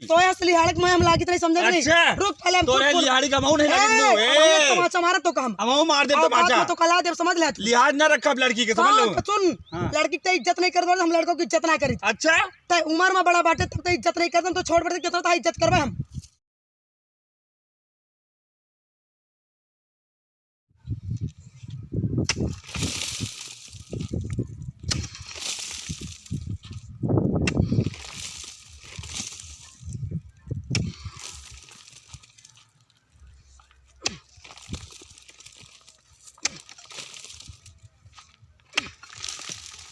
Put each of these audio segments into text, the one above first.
तो असली हालत में हम लागी नहीं समझ नहीं। अच्छा रुक पहले तो रे लिहाड़ी का माऊ नहीं लगे ए तमाचा मारा तो काम हम मार दे तमाचा तो कला दे समझ ले। लिहाज ना रखा लड़की के समझ लो। सुन लड़की की इज्जत नहीं कर दो हम लड़कों की इज्जत ना करी। अच्छा ते उम्र में बड़ा बाटे तब तो इज्जत नहीं करते तो छोड़ पड़ते कितना इज्जत करबे हम।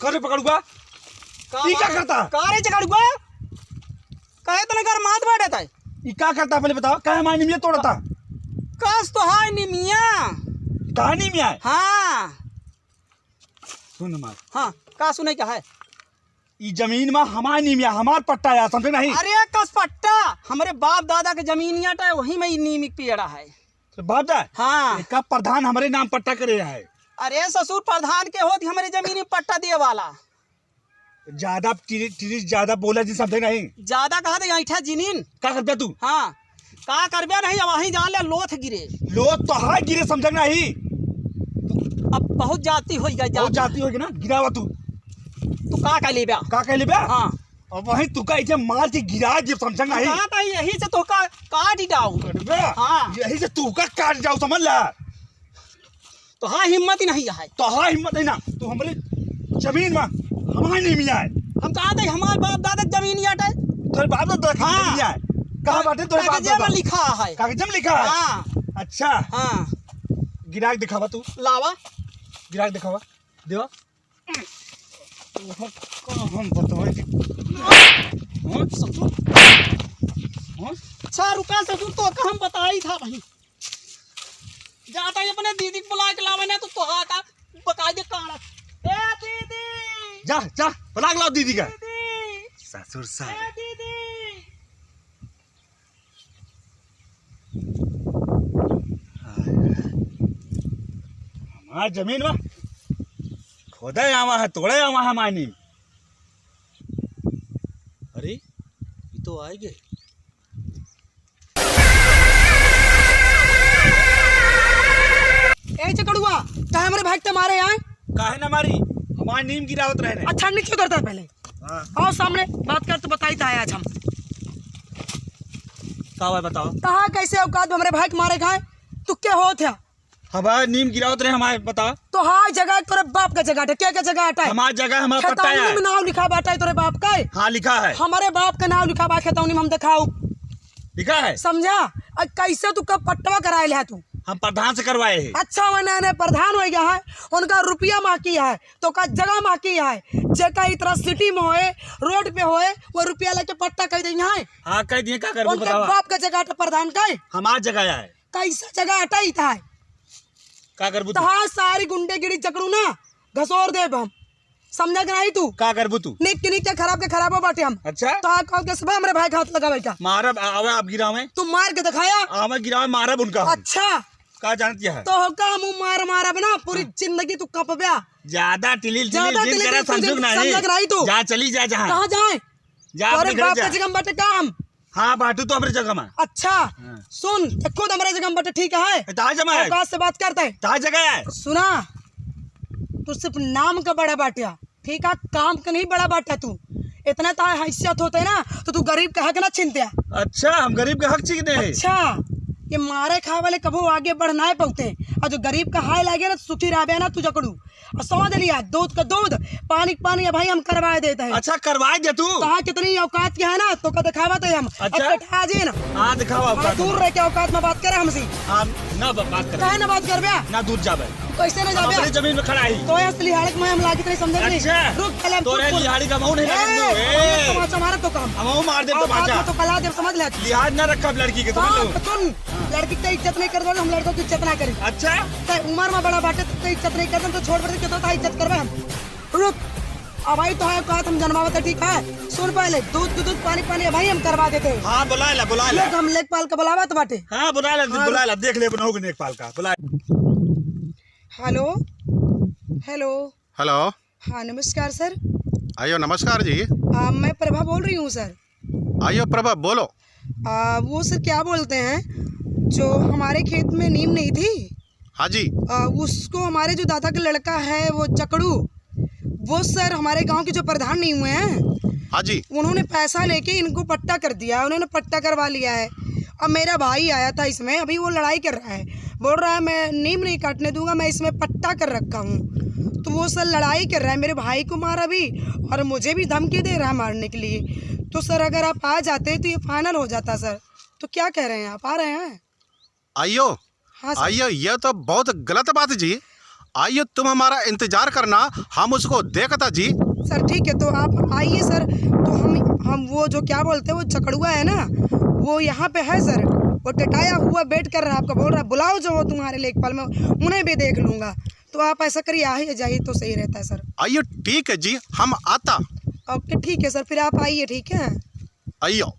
करे पकड़ूगा ये क्या करता कारे चकड़ूगा काहे तने घर मात बैठता है ये क्या करता पहले बताओ क्या हमारी निमिया तोड़ता कास तो हाय नी मियां कहानी में आए हां सुन मार हां का सुने क्या है ये जमीन में हमारी निमिया हमार पट्टा आया समझे नहीं। अरे कस पट्टा हमारे बाप दादा के जमीन याटा वही में नीमिक पेड़ा है तो बाप दा हाँ का प्रधान हमारे नाम पट्टा करे है। अरे ससुर प्रधान के होती हमारे जमीन में पट्टा दिए वाला ज्यादा तिरिस ज्यादा बोला जी समझे नहीं। ज्यादा कहा दे ऐठा जिनीन क्या करबे तू हाँ का करबे नहीं अब वहीं जान ले लोथ गिरे लोग तो हाय गिरे समझ नहीं। अब बहुत जाती हो गई बहुत जाती होगी ना गिरावा तू का कह लेबे का कह लेबे हाँ अब वहीं तू का इसे मार के गिरा जे समझ नहीं। कहा था यही से तो का काट ही डाऊ हाँ यही से तू का काट जाओ समझ ला। तो हाँ हिम्मत ही नहीं है तो हाँ हिम्मत है ना तू हमारे जमीन में हमारे नहीं मिला है। हम कहा थे हमारे बाप दादा की जमीन याट है तेरे बाप दादा की हाँ। मिला है कहाँ बात है तेरे बाप कागज दादा में लिखा है कागज में लिखा है। हाँ अच्छा हाँ गिराक दिखावा तू लावा गिराक दिखावा देवा हम बताओ अच्छा रुका ससुर तो हम बताई था भाई जाता है अपने दीदी को बुला के लावे ना तो हाँ का बता दे काला ए दीदी जा जा बुला के लाओ दीदी का दीदी ससुर ए साहब दीदी हमारे जमीन में खोदा आवा है तोड़े आवा है मानी। अरे ये तो आए गए ए चकड़ुआ क्या हमारे भाई ते मारे यहाँ काहे ना मारी हमारी नीम गिरावत रहे। अच्छा नहीं क्यों करता है पहले आओ सामने बात कर तो बताई था आज हम का बताओ कहा कैसे औकात में हमारे भाई के मारे गए तू क्या हो था हमारे नीम गिरावत रहे हमारे बताओ तो हाँ जगह तोरे बाप का जगह क्या जगह हटा है हमारी जगह हमारा पट्टा है में नाम लिखा बाटा है तोरे बाप का हाँ लिखा है हमारे बाप का नाम लिखा बा खेतौनी में हम दिखाऊ लिखा है समझा कैसे तू कब पट्टवा कराए है तू हम प्रधान से करवाए हैं। अच्छा मैंने प्रधान हो गया है उनका रुपया माकी है तो का जगह माकी है जेका इतना सिटी में होए रोड पे होए वो रुपया लेके पट्टा कह दे है। हाँ कह दिए क्या कर उनके बाप का जगह प्रधान का हमार जगह है कैसा जगह हटा ही था का करबू तो हाँ सारी गुंडेगिरी चकड़ू ना घसोर दे हम समझा के नहीं तू का करबू तू निक के खराब के खराब हो बाटे हम। अच्छा तो आ कह के सब हमारे भाई का हाथ लगावे क्या मारब आवे आप गिरावे तू मार के दिखाया आवे गिरावे मारब उनका अच्छा का जानती है तो का मुंह मार बना पूरी जिंदगी तू कप ब्या ज्यादा टिलिल ज्यादा टिलिल टिलिल करे टिलिल समझ समझ नहीं तू जा चली जा जहां कहां जाए जा तोरे अपने बाप घर का जा जगह बाटे काम हाँ बाटू तो अपने जगह में अच्छा सुन खुद हमारे जगह बाटे ठीक है ता जमा है औकात से बात करता है ता जगह है सुना तू सिर्फ नाम का बड़ा बाटिया ठीक है काम का नहीं बड़ा बाटा तू इतना ता हैसियत होते ना तो तू गरीब का हक ना छीनते। अच्छा हम गरीब का हक छीनते हैं। अच्छा ये मारे खा वाले कभो आगे बढ़ना है पौते और जो गरीब का हाय लागे ना सुखी राबे ना तू जकड़ू और समझ लिया दूध का दूध पानी का पानी भाई हम करवा देते हैं। अच्छा करवाए दे तू कहा कितनी औकात क्या है ना तो का दिखावा तो हम अच्छा जी ना हाँ दिखावा हाँ, दूर रह के औकात में बात करे हमसे ना बात कर कहे ना बात कर ना दूध जावे कैसे ना जाबे अपनी जमीन में खड़ा ही तो असली हालत में हम लागी नहीं समझ नहीं। अच्छा रुक पहले तो रे लिहाड़ी का माऊ नहीं लगे तमाचा मारा तो काम हम मार दे तमाचा तो कला दे समझ ले लिहाज ना रखा लड़की के समझ लो। सुन लड़की की इज्जत नहीं कर दो हम लड़कों की इज्जत ना करें। अच्छा ते उम्र में बड़ा बाटे तो इज्जत नहीं करते तो छोड़ पड़ते कितना इज्जत करवे हम। रुक अब भाई तो है बात हम जनवावत है ठीक है। सुन पहले दूध की दूध पानी पानी भाई हम करवा देते हैं। हाँ बुला ले हम लेखपाल का बुलावा तो बाटे। हाँ बुला ले देख ले बनाओगे लेखपाल का बुला। हेलो हेलो हेलो हाँ नमस्कार सर। आइयो नमस्कार जी। मैं प्रभा बोल रही हूँ सर। आइयो प्रभा बोलो। वो सर क्या बोलते हैं, जो हमारे खेत में नीम नहीं थी, हाँ जी। उसको हमारे जो दादा का लड़का है वो चकड़ू, वो सर हमारे गांव के जो प्रधान नहीं हुए हैं, हाँ जी। उन्होंने पैसा लेके इनको पट्टा कर दिया, उन्होंने पट्टा करवा लिया है। अब मेरा भाई आया था इसमें, अभी वो लड़ाई कर रहा है, बोल रहा है मैं नीम नहीं काटने दूंगा, मैं इसमें पट्टा कर रखा हूँ। तो वो सर लड़ाई कर रहा है, मेरे भाई को मारा भी और मुझे भी धमकी दे रहा है मारने के लिए। तो सर अगर आप आ जाते तो ये फाइनल हो जाता सर। तो क्या कह रहे हैं, आप आ रहे हैं? आइयो। हाँ सर। आइयो, ये तो बहुत गलत बात है जी। आइयो, तुम हमारा इंतजार करना, हम उसको देखता जी। सर ठीक है, तो आप आइए सर। तो हम वो जो क्या बोलते हैं वो चकड़ुआ है ना, वो यहाँ पे है सर, वो टटाया हुआ वेट कर रहा है आपका, बोल रहा है बुलाओ जो हो तुम्हारे लिए, एक पल में उन्हें भी देख लूँगा। तो आप ऐसा करिए, आ ही जाइए तो सही रहता है सर। आइयो ठीक है जी, हम आता। ओके ठीक है सर, फिर आप आइए, ठीक है। आइयो।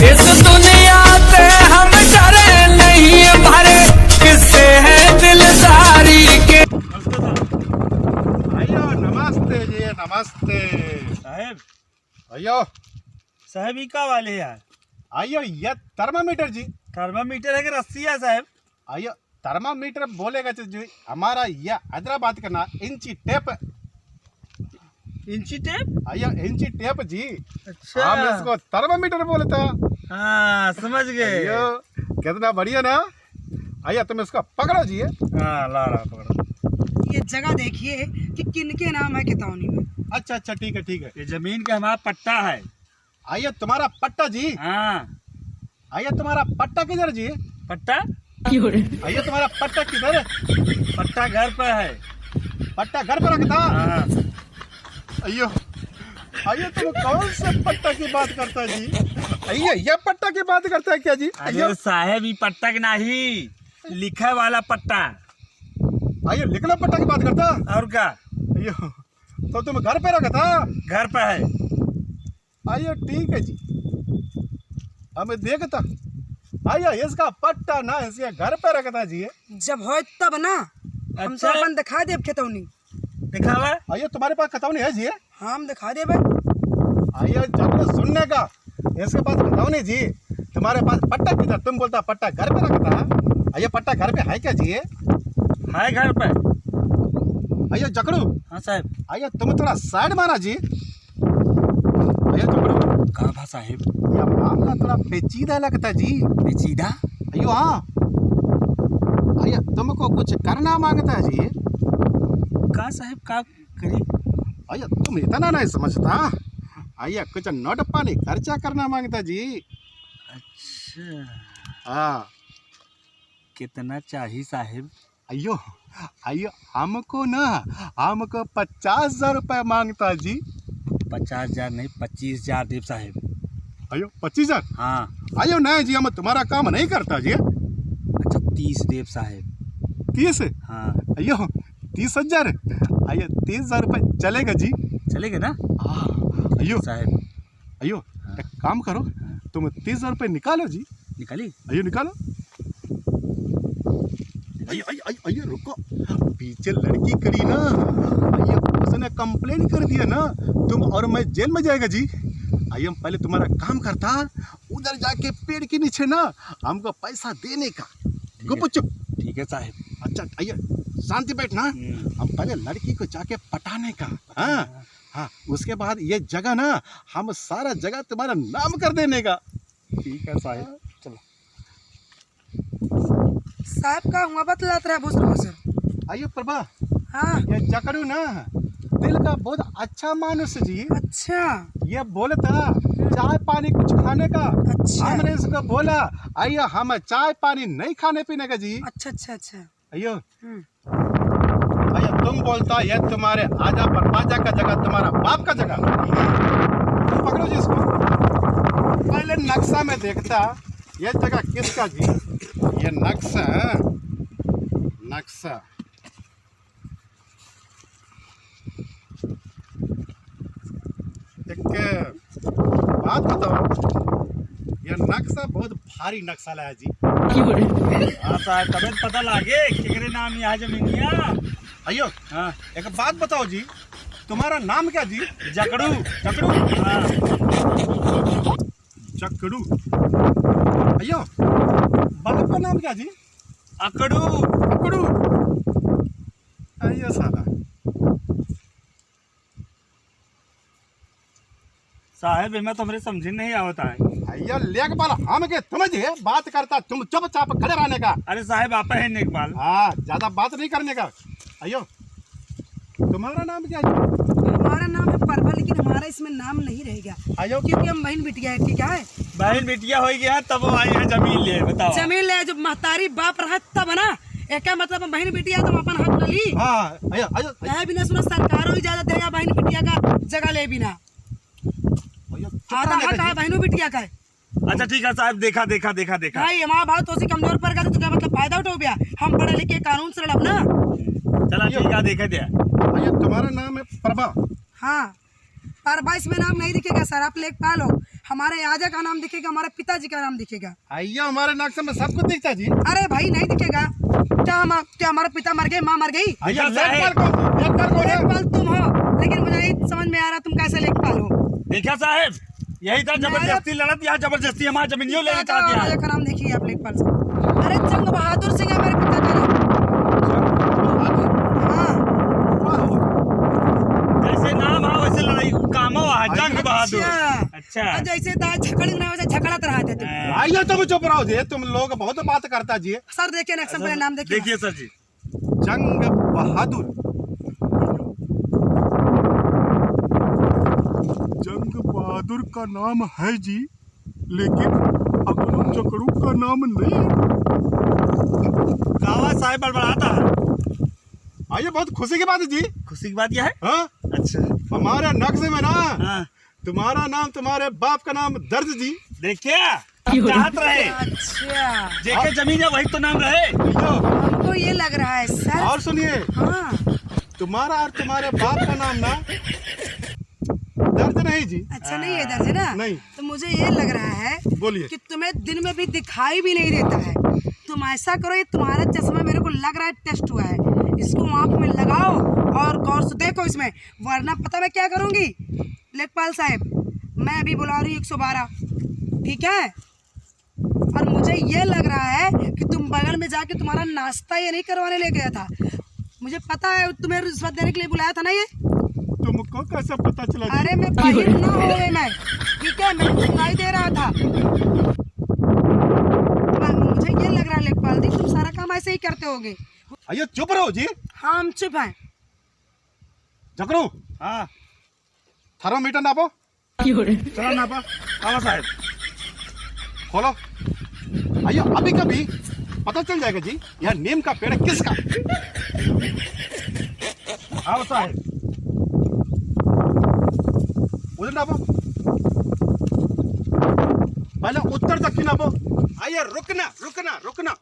इस दुनिया से हम डरे नहीं, भरे किससे है दिलदारी के। आइयो, नमस्ते जी, नमस्ते। साहब आइयो। साहब ही का वाले यार? आइयो, ये थर्मामीटर जी। थर्मामीटर है कि रस्सी है साहब? आइयो, थर्मामीटर बोलेगा तो जी हमारा ये हैदराबाद का ना इंची टेप। इंची टेप? आइयो, इंची टेप जी। अच्छा, हम इसको थर्मामीटर बोलता। हाँ समझ गए। आइयो, कितना बढ़िया ना। आइयो, तुम इसको पकड़ो जी। हाँ ला रहा पकड़ो। ये जगह देखिए कि किनके नाम है कितौनी में। अच्छा अच्छा, ठीक है ठीक है। ये जमीन का हमारा पट्टा है। आइयो, तुम्हारा पट्टा जी। हाँ आइयो, तुम्हारा पट्टा किधर जी? पट्टा? आइयो, तुम्हारा पट्टा किधर है? पट्टा घर पे है। पट्टा घर पर रखता। हाँ। अयो, अयो, तुम कौन से पट्टा की बात करता है जी? अयो, ये पट्टा की बात करता है क्या जी? अयो अरे साहब, ये पट्टा के नहीं, लिखे वाला पट्टा। अयो, लिखना पट्टा की बात करता। और क्या? अयो, तो तुम घर पे रखा था? घर पे है। अयो ठीक है जी, हमें देखता। अयो, इसका पट्टा ना इसके घर पे रखा था जी। जब हो तब ना, हम तो अच्छा। अपन दिखा दे खेतौनी। दिखावा? अयो, तुम्हारे पास खतौनी है जी? हाँ हम दिखा दे भाई। अयो, जब सुनने का, इसके पास खतौनी जी, तुम्हारे पास पट्टा किधर? तुम बोलता पट्टा घर पे रखा था। अयो, पट्टा घर पे है क्या जी? है घर पे। अयो जकड़ू। हाँ साहब। अयो, तुम थोड़ा साइड मारा जी। अयो जकड़ू। कहाँ था साहब? यह मामला थोड़ा पेचीदा लगता है जी। पेचीदा? अयो हाँ। अयो, तुमको कुछ करना मांगता है जी। का साहब का करी? अयो, तुम इतना नहीं समझता। अयो, कुछ नोट पानी खर्चा करना मांगता जी। अच्छा, हाँ। कितना चाहिए साहब? अयो अयो, हमको ना, हमको 50,000 रुपये मांगता जी। 50,000 नहीं, 25,000 देव साहब। अयो 25,000? हाँ। अयो नहीं जी, हम तुम्हारा काम नहीं करता जी। अच्छा 30 देव साहब। 30? हाँ। अयो 30,000? अयो 30,000 रुपये चलेगा जी? चलेगा ना? हाँ। अयो साहब। अयो, एक काम करो, तुम 30,000 रुपये निकालो जी। निकाली? अयो निकालो। अयो अयो अयो अयो, रुको, पीछे लड़की खड़ी ना। अयो, उसने कंप्लेन कर दिया ना, तुम और मैं जेल में जाएगा जी। अयो, पहले तुम्हारा काम करता, उधर जाके पेड़ के नीचे ना हमको पैसा देने का। गुपचुप। ठीक है साहब। अच्छा अयो, शांति बैठना। हम पहले लड़की को जाके पटाने का। हाँ हाँ, उसके बाद ये जगह ना, हम सारा जगह तुम्हारा नाम कर देने का। ठीक है साहब, चलो। साहब का हुआ बतलात रहा भूसर। आइयो प्रभा। हाँ। ये जकड़ू ना दिल का बहुत अच्छा मानुस जी। अच्छा। ये बोलता चाय पानी कुछ खाने का। अच्छा। हमने इसको बोला आइयो, हम चाय पानी नहीं खाने पीने का जी। अच्छा अच्छा अच्छा। अयो भैया, तुम बोलता ये तुम्हारे आजा पर बाजा का जगह, तुम्हारा बाप का जगह। तुम पकड़ो जी इसको। पहले नक्शा में देखता ये जगह किसका जी। ये नक्शा, नक्शा एक बात बताओ, ये नक्शा बहुत भारी नक्शा लाया जी। हाँ साहब, तबे तो पता लागे केकरे नाम यहाँ जमीनिया। अयो हाँ, एक बात बताओ जी, तुम्हारा नाम क्या जी? जकड़ू। जकड़ू। हाँ, जकड़ू। अयो बाप का नाम क्या जी? अकड़ू। अकड़ू। अयो साला, साहब मैं तो मेरे समझ नहीं आवता है। अयो लेक बाल हम के समझे बात करता, तुम चुपचाप खड़े रहने का। अरे साहब आप है नेकबाल। हाँ, ज्यादा बात नहीं करने का। अयो तुम्हारा नाम क्या है? हमारा नाम है परवल, लेकिन हमारा इसमें नाम नहीं रहेगा अयो क्योंकि हम बहन बिटिया है। ठीक है, बहन बिटिया हो गया तब वो आए हैं जमीन ले। बताओ जमीन ले जब महतारी बाप रहा तब ना, एक मतलब हम बहन बिटिया तो हम अपन हक न ली। हाँ, अयो अयो कहे बिना सुना सरकारों इजाजत देगा बहन बिटिया का जगह ले बिना। अयो आधा हक है बहनों बिटिया का है। अच्छा ठीक है साहब, देखा देखा देखा देखा। भाई हमारा भाव तो कमजोर पर गया तो क्या मतलब फायदा उठो गया? हम पढ़े लिखे कानून से लड़ब ना। चला ठीक है, देखा दिया। अयो तुम्हारा नाम है प्रभा। हाँ, परभा इसमें नाम नहीं दिखेगा सर, आप लेखपाल हो। हमारे आजा का नाम दिखेगा, हमारे पिताजी का नाम दिखेगा। अयो हमारे नक्शे में सब कुछ दिखता है जी। अरे भाई नहीं दिखेगा। क्या हमारे पिता मर गए, माँ मर गई? अयो देखा है। लेखपाल कौन? लेखपाल कौन है? लेखपाल तुम हो, लेकिन मुझे नहीं समझ में आ रहा तुम कैसे लेखपाल हो। देखा साहब, यही था जबरदस्ती लड़त, यहाँ जबरदस्ती हमारा जमीनियों लेना चाह दिया है। राजा का नाम देखिए आप लेखपाल से। अरे जंग बहादुर सिंह है मेरे पिता का नाम। हाँ, जैसे नाम है वैसे लड़ाई काम हो, जंग बहादुर। अच्छा और जैसे दाल झकड़ ना वैसे झकड़त रहा थे तुम। अयो तुम चुप रहो जी, तुम लोग बहुत बात करता जी। सर देखिए नेक्स्ट पहले नाम देखिए। देखिए सर जी, जंग बहादुर। जंग बहादुर का नाम है जी, लेकिन अकड़ू चकड़ू का नाम नहीं। गावा साहब बड़बड़ाता है। आइए बहुत खुशी की बात है जी। खुशी की बात यह है। हाँ, अच्छा हमारे नक्शे में ना हाँ, तुम्हारा नाम तुम्हारे बाप का नाम दर्ज जी। देखिए चाहत रहे अच्छा, जेके जमीन है वही तो नाम रहे। अयो, हमको ये लग रहा है सर। और सुनिए, हाँ, तुम्हारा और तुम्हारे बाप का नाम ना दर्ज नहीं जी। अच्छा नहीं है दर्ज ना? नहीं। तो मुझे ये लग रहा है बोलिए। कि तुम्हें दिन में भी दिखाई भी नहीं देता है। तुम ऐसा करो, ये तुम्हारा चश्मा मेरे को लग रहा है टेस्ट हुआ है, इसको आँख में लगाओ और गौर से देखो इसमें, वरना पता मैं क्या करूँगी लेखपाल साहब, मैं अभी बुला रही हूँ 112। ठीक है, और मुझे ये लग रहा है कि तुम बगल में जाके तुम्हारा नाश्ता ये नहीं करवाने ले गया था। मुझे पता है तुम्हें रिश्वत देने के लिए बुलाया था ना ये। तुमको कैसे पता चला जी? अरे मैं बाहिर ना हो गई मैं। ठीक है, मेरे को सुनाई दे रहा था। मुझे ये लग रहा है लेखपाल जी तुम सारा काम ऐसे ही करते होगे। अयो चुप रहो जी। हाँ हम चुप हैं। जकरू, हाँ थर्मोमीटर नापो। चलो नापा। हाँ साहब, खोलो। अयो अभी कभी पता चल जाएगा जी यह नीम का पेड़ है किसका। हाँ साहब, उधर नापो, पहले उत्तर दक्षिण नापो। आइए रुकना रुकना रुकना,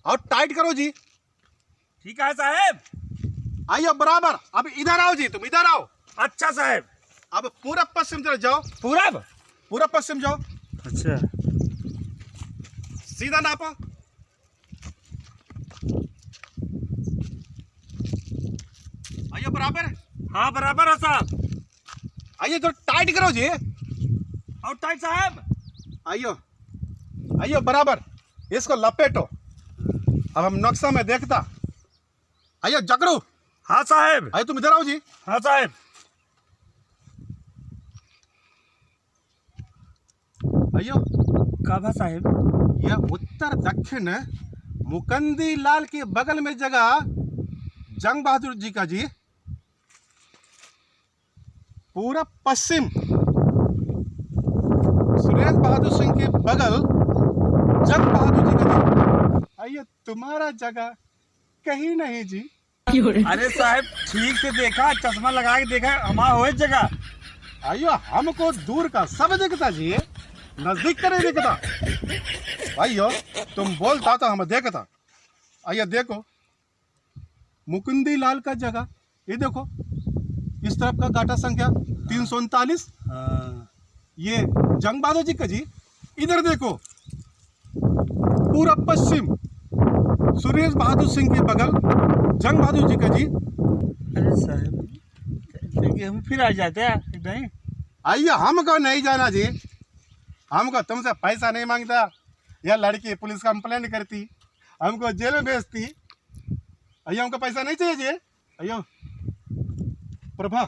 और टाइट करो जी। ठीक है साहब। आइए बराबर, अब इधर आओ जी, तुम इधर आओ। अच्छा साहब, अब पूरा पश्चिम तरफ जाओ। पूरब। पूरा पश्चिम जाओ, अच्छा सीधा नापो। आइए बराबर। हाँ बराबर है साहब। आइए तो टाइट करो जी। और टाइट साहब। आइयो आइयो बराबर, इसको लपेटो। अब हम नक्शा में देखता। आइयो जकड़ू, हाँ साहब। आइए तुम इधर आओ जी। हाँ साहब। आइयो, काबा साहब, यह उत्तर दक्षिण मुकंदी लाल के बगल में जगह जंग बहादुर जी का जी। पूरा पश्चिम सुरेश बहादुर सिंह के बगल जंग बहादुर जी का जी। आइए तुम्हारा जगह कहीं नहीं जी। अरे साहब ठीक से देखा, चश्मा लगा के देखा, हमारा हो जगह। आइयो हमको दूर का सब दिखता जी, नजदीक का नहीं दिखता। भाइयों तुम बोलता तो हम देखता। आइए देखो, मुकुंदी लाल का जगह ये देखो, इस तरफ का गाटा संख्या 339, हाँ, ये जंग बहादुर जी का जी। इधर देखो, पूरा पश्चिम सुरेश बहादुर सिंह के बगल जंग बहादुर जी का जी। अरे साहब, देखिए हम फिर आ जाते हैं नहीं। आइए, हमको नहीं जाना जी, हमको तुमसे पैसा नहीं मांगता। यह लड़की पुलिस कंप्लेंट करती, हमको जेल में भेजती। आइए, हमको पैसा नहीं चाहिए जी। आइयो प्रभा,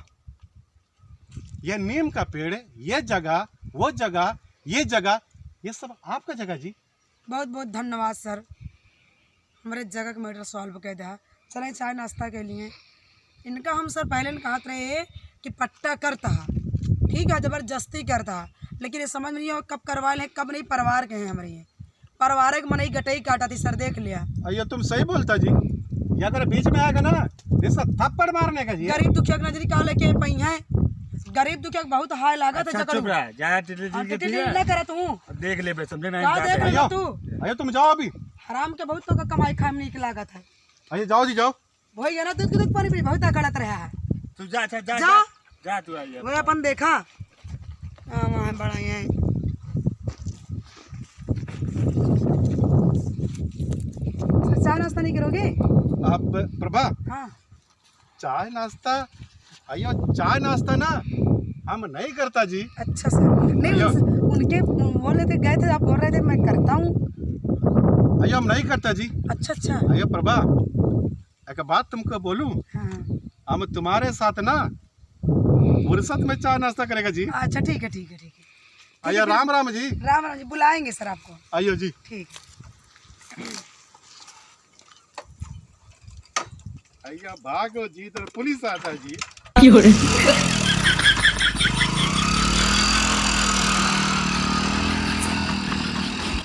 यह नीम का पेड़, ये जगह, वो जगह, ये जगह, ये सब आपका जगह जी। बहुत बहुत धन्यवाद सर, हमारे जगह का मैटर सॉल्व कर दिया। चले चाय नाश्ता के लिए। इनका हम सर पहले न कहते रहे कि पट्टा करता, ठीक है, ज़बरदस्ती करता, लेकिन ये समझ में नहीं हो कब करवा लें कब नहीं। परिवार के हैं हमारे, ये परिवार के मनई गटई काटा थी सर, देख लिया। आइए, तुम सही बोलता जी। ये अगर बीच में आएगा ना, इसका थप्पड़ मारने का जी। गरीब दुखिया की नजरी कहा लेके पई है, गरीब दुखिया के बहुत हाय लागत है। अच्छा चुप रहा, जा टिटली के ना करे तू, देख ले बे, समझे नहीं क्या देख जाते। रहा तू? आइए, तुम जाओ अभी। हराम के बहुत लोग का कमाई खाए में नहीं लागत है। आइए, जाओ जी, जाओ। वही है ना, दूध की दूध पानी पी बहुत गलत रहा है। तू जा, अच्छा जा जा। जा, जा तू आइए। वो अपन देखा वहाँ बड़ा है। चाय नाश्ता नहीं करोगे? आप प्रभा, हाँ, चाय नाश्ता, आइयो चाय नाश्ता ना हम नहीं करता जी। अच्छा सर। नहीं भैया। उनके बोल रहे थे, गए थे, आप बोल रहे थे मैं करता हूँ। आइयो, हम नहीं करता जी। अच्छा अच्छा। आइयो प्रभा, एक बात तुमको बोलूं, हाँ हम तुम्हारे साथ ना फुर्सत में चाय नाश्ता करेगा जी। अच्छा, ठीक है ठीक है ठीक है। आइयो, राम राम जी। राम राम जी, बुलाएंगे सर आपको। आइयो जी। ठीक। आइया, भागो जी, इधर पुलिस आता है जी।